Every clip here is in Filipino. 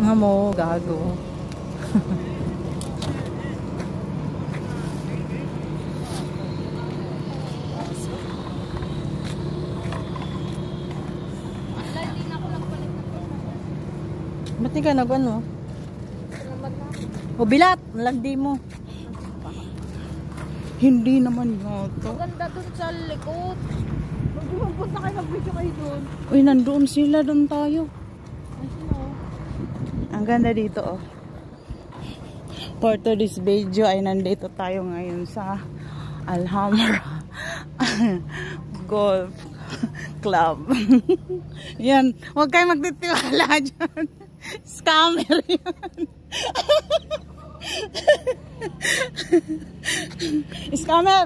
Nga mo, gago. Ba't di ka nag-ano? O bilat, lagdi mo. Hindi naman yata. Maganda dun sa likod. Magpunta kayo, mag-video kayo dun. Uy, nandoon sila, doon tayo. Ay, sino? Ang ganda dito, oh. For today's video ay nandito tayo ngayon sa Alhambra Golf Club. Yan, huwag kayo magtitiwala dyan. Scammer yan. Scammer.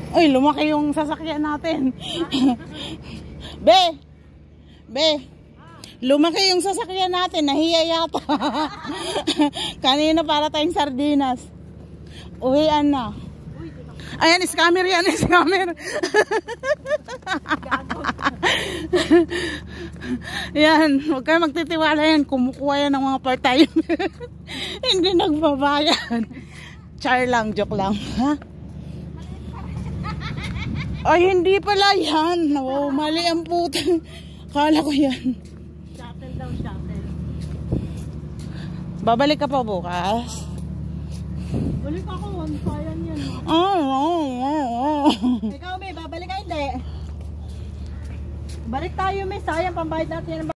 Uy, lumaki yung sasakyan natin. Be! Lumaki yung sasakyan natin. Nahiya yata. Kanina para tayong sardinas. Uwian na. Ayan, scammer yan. Scammer. Yan. Huwag kayo magtitiwala yan. Kumukuha yan ng mga part-time. Hindi nagbabayad. Char lang. Joke lang. Ha? Ay, hindi pala yan. Oh, mali ang puto. Kala ko yan. Shuttle daw, shuttle. Babalik ka pa bukas? Balik ako, sayang yan. Ikaw, may babalik ka hindi. Balik tayo, may sayang pambayad natin yan.